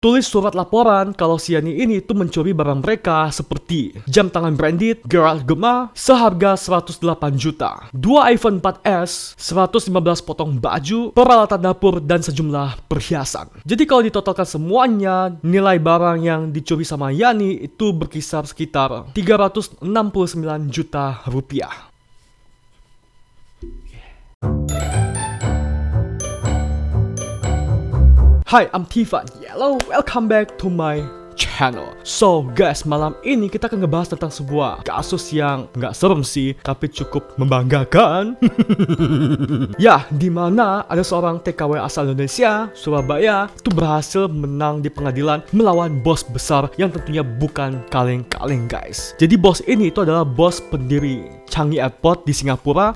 tulis surat laporan kalau si Yani ini tuh mencuri barang mereka seperti jam tangan branded, Gerald Gema, seharga 108 juta, 2 iPhone 4S, 115 potong baju, peralatan dapur, dan sejumlah perhiasan. Jadi kalau ditotalkan semuanya, nilai barang yang dicuri sama Yani itu berkisar sekitar 369 juta rupiah. Hi, I'm Tivan. Hello, welcome back to my channel. So guys, malam ini kita akan ngebahas tentang sebuah kasus yang nggak serem sih, tapi cukup membanggakan. Ya, dimana ada seorang TKW asal Indonesia, Surabaya, itu berhasil menang di pengadilan melawan bos besar yang tentunya bukan kaleng-kaleng guys. Jadi bos ini itu adalah bos pendiri Changi Airport di Singapura.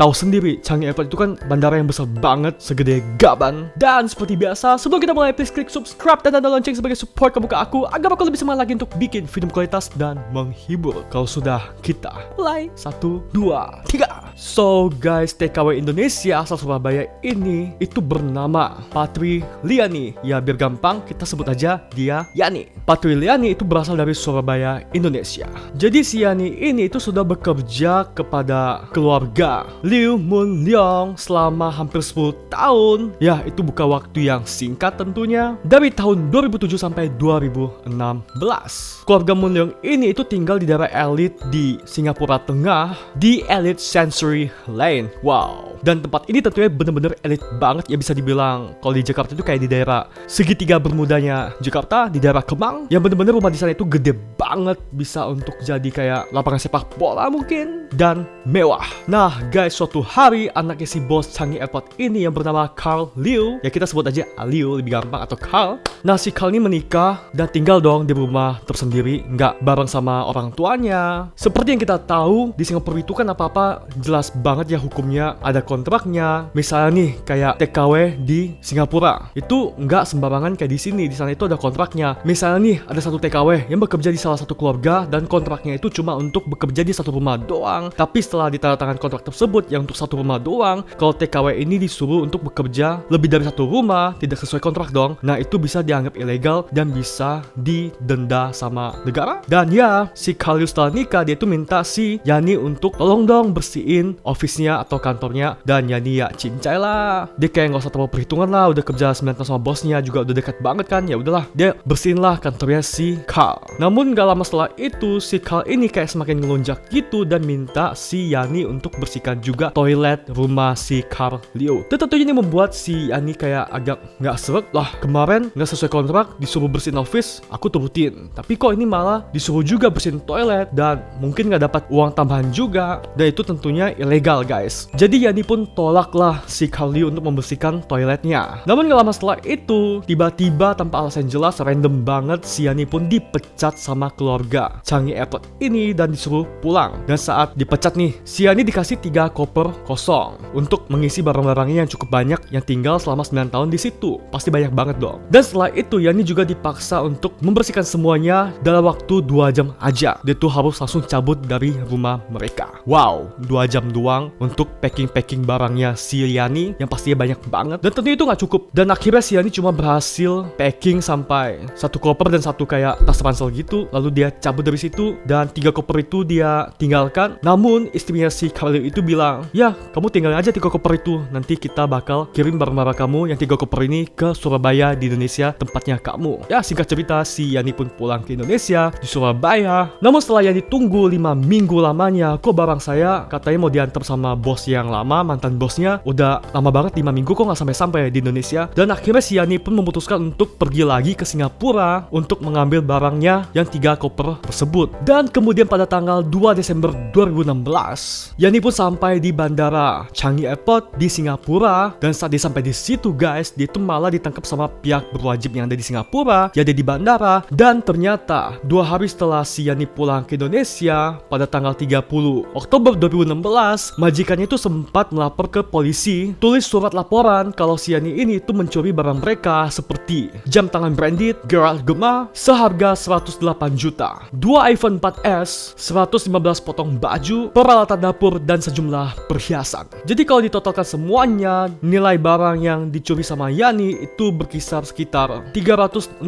Tahu sendiri, Changi Airport itu kan bandara yang besar banget, segede gaban. Dan seperti biasa, sebelum kita mulai, please klik subscribe dan tanda lonceng sebagai support kamu ke aku, agar aku lebih semangat lagi untuk bikin video kualitas dan menghibur. Kalau sudah, kita mulai. 1, 2, 3. So guys, TKW Indonesia asal Surabaya ini itu bernama Patri Liani. Ya biar gampang, kita sebut aja dia Yani. Patri Liani itu berasal dari Surabaya, Indonesia. Jadi si Yani ini itu sudah bekerja kepada keluarga Liu Mun Leong selama hampir 10 tahun. Ya, itu bukan waktu yang singkat tentunya. Dari tahun 2007 sampai 2016. Keluarga Mun Leong ini itu tinggal di daerah elit di Singapura Tengah, di Elite Sensory Lane. Wow. Dan tempat ini tentunya bener-bener elit banget, ya bisa dibilang kalau di Jakarta itu kayak di daerah segitiga bermudanya Jakarta, di daerah Kemang, yang bener-bener rumah di sana itu gede banget, bisa untuk jadi kayak lapangan sepak bola mungkin, dan mewah. Nah guys, suatu hari anaknya si bos Changi Airport ini yang bernama Carl Liu, ya kita sebut aja Liu lebih gampang, atau Carl. Nah si Carl ini menikah dan tinggal dong di rumah tersendiri, nggak bareng sama orang tuanya. Seperti yang kita tahu, di Singapura itu kan apa-apa jelas banget ya hukumnya, ada kontraknya. Misalnya nih kayak TKW di Singapura itu nggak sembarangan kayak di sini. Di sana itu ada kontraknya. Misalnya nih ada satu TKW yang bekerja di salah satu keluarga dan kontraknya itu cuma untuk bekerja di satu rumah doang. Tapi setelah ditandatangan kontrak tersebut yang untuk satu rumah doang, kalau TKW ini disuruh untuk bekerja lebih dari satu rumah, tidak sesuai kontrak dong. Nah itu bisa dianggap ilegal dan bisa didenda sama negara. Dan ya si Kalius setelah nikah dia itu minta si Yani untuk tolong dong bersihin office-nya atau kantornya. Dan Yani ya cincai lah. Dia kayak nggak usah terlalu perhitungan lah, udah kerja 9 tahun sama bosnya, juga udah dekat banget kan. Ya udahlah, dia bersihin lah kantornya si Carl. Namun gak lama setelah itu si Carl ini kayak semakin ngelunjak gitu dan minta si Yani untuk bersihkan juga toilet rumah si Carl Liu. Dan tentunya ini membuat si Yani kayak agak nggak seret lah. Kemarin nggak sesuai kontrak disuruh bersihin office, aku turutin. Tapi kok ini malah disuruh juga bersihin toilet dan mungkin nggak dapat uang tambahan juga. Dan itu tentunya ilegal guys. Jadi Yani pun tolaklah si Carl Liu untuk membersihkan toiletnya. Namun gak lama setelah itu, tiba-tiba tanpa alasan jelas, random banget, si Yani pun dipecat sama keluarga Changi Airport ini dan disuruh pulang. Dan saat dipecat nih, si Yani dikasih 3 koper kosong untuk mengisi barang-barangnya yang cukup banyak yang tinggal selama 9 tahun di situ. Pasti banyak banget dong. Dan setelah itu Yani juga dipaksa untuk membersihkan semuanya dalam waktu 2 jam aja. Dia tuh harus langsung cabut dari rumah mereka. Wow, 2 jam doang untuk packing barangnya si Yani yang pastinya banyak banget. Dan tentunya itu nggak cukup. Dan akhirnya si Yani cuma berhasil packing sampai 1 koper dan 1 kayak tas ransel gitu. Lalu dia cabut dari situ dan 3 koper itu dia tinggalkan. Namun istrinya si Carl Liu itu bilang, ya kamu tinggalin aja 3 koper itu. Nanti kita bakal kirim barang-barang kamu yang 3 koper ini ke Surabaya di Indonesia, tempatnya kamu. Ya singkat cerita si Yani pun pulang ke Indonesia di Surabaya. Namun setelah Yani tunggu 5 minggu lamanya, kok barang saya katanya mau diantar sama bos yang lama, mantan bosnya. Udah lama banget 5 minggu kok nggak sampai-sampai di Indonesia. Dan akhirnya si Yani pun memutuskan untuk pergi lagi ke Singapura untuk mengambil barangnya yang 3 koper tersebut. Dan kemudian pada tanggal 2 Desember 2016, Yani pun sampai di bandara Changi Airport di Singapura. Dan saat dia sampai di situ guys, dia itu malah ditangkap sama pihak berwajib yang ada di Singapura, yang ada di bandara. Dan ternyata 2 hari setelah si Yani pulang ke Indonesia pada tanggal 30 Oktober 2016, majikannya itu sempat melapor ke polisi, tulis surat laporan kalau si Yani ini tuh mencuri barang mereka seperti jam tangan branded Gerald Gema seharga 108 juta, 2 iPhone 4S, 115 potong baju, peralatan dapur, dan sejumlah perhiasan. Jadi kalau ditotalkan semuanya, nilai barang yang dicuri sama Yani itu berkisar sekitar 369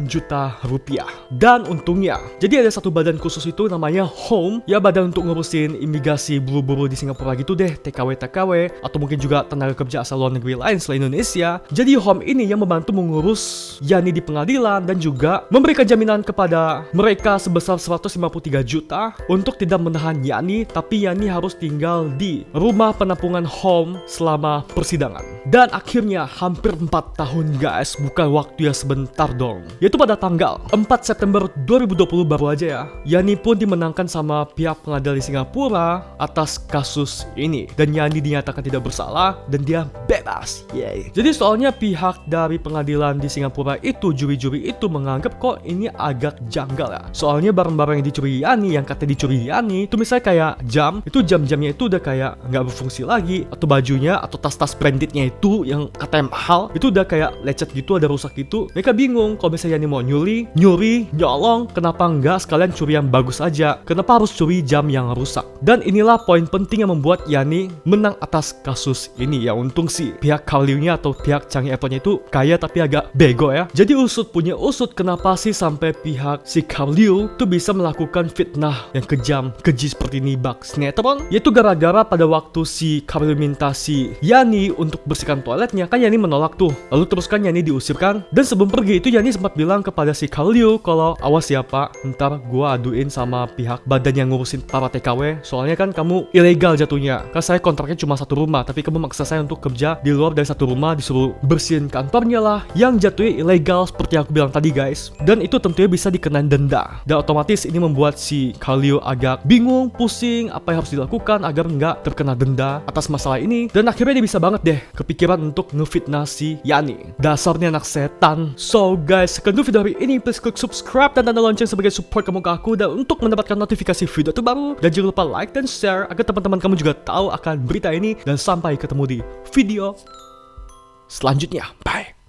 juta rupiah. Dan untungnya, jadi ada satu badan khusus itu namanya HOME, ya badan untuk ngurusin imigrasi buru-buru di Singapura gitu deh, TKW, atau mungkin juga tenaga kerja asal luar negeri lain selain Indonesia. Jadi HOME ini yang membantu mengurus Yani di pengadilan dan juga memberikan jaminan kepada mereka sebesar 153 juta untuk tidak menahan Yani, tapi Yani harus tinggal di rumah penampungan HOME selama persidangan. Dan akhirnya hampir 4 tahun guys, bukan waktu yang sebentar dong. Yaitu pada tanggal 4 September 2020 baru aja ya, Yani pun dimenangkan sama pihak pengadilan di Singapura atas kasus ini. Dan Yani dinyatakan tidak bersalah dan dia bebas. Yay. Jadi soalnya pihak dari pengadilan di Singapura itu, juri-juri itu menganggap kok ini agak janggal ya. Soalnya barang-barang yang dicuri Yani, yang katanya dicuri Yani, itu misalnya kayak jam, itu jam-jamnya itu udah kayak nggak berfungsi lagi. Atau bajunya, atau tas-tas brandednya itu yang katanya mahal, itu udah kayak lecet gitu, ada rusak gitu. Mereka bingung kalau misalnya Yani mau nyuri, nyolong, kenapa nggak sekalian curi yang bagus aja? Kenapa harus curi jam yang rusak? Dan inilah poin penting yang membuat Yani menang atas kasus ini. Ya untung sih pihak Kaliunya atau pihak Changi Airportnya itu kaya tapi agak bego ya. Jadi usut punya usut, kenapa sih sampai pihak si Kaliu tuh bisa melakukan fitnah yang kejam, keji seperti ini bak sinetron? Yaitu gara-gara pada waktu si Kaliu minta si Yani untuk bersihkan toiletnya, kan Yani menolak tuh. Lalu terus kan Yani diusirkan. Dan sebelum pergi itu Yani sempat bilang kepada si Kaliu kalau awas ya pak, ntar gua aduin sama pihak badan yang ngurusin para TKW, soalnya kan kamu ilegal jatuhnya. Kan saya kontraknya cuma satu rumah, tapi kamu maksa saya untuk kerja di luar dari satu rumah, disuruh bersihin kantornya lah, yang jatuhnya ilegal seperti aku bilang tadi guys. Dan itu tentunya bisa dikenain denda. Dan otomatis ini membuat si Kaliu agak bingung, pusing, apa yang harus dilakukan agar nggak terkena denda atas masalah ini. Dan akhirnya dia bisa banget deh kepikiran untuk ngefitnah si Yani. Dasarnya anak setan. So guys, sekian dulu video hari ini. Please klik subscribe dan tanda lonceng sebagai support kamu ke aku, dan untuk mendapatkan notifikasi video terbaru. Dan jangan lupa like dan share agar teman-teman kamu juga tahu akan berita ini. Dan sampai ketemu di video selanjutnya. Bye.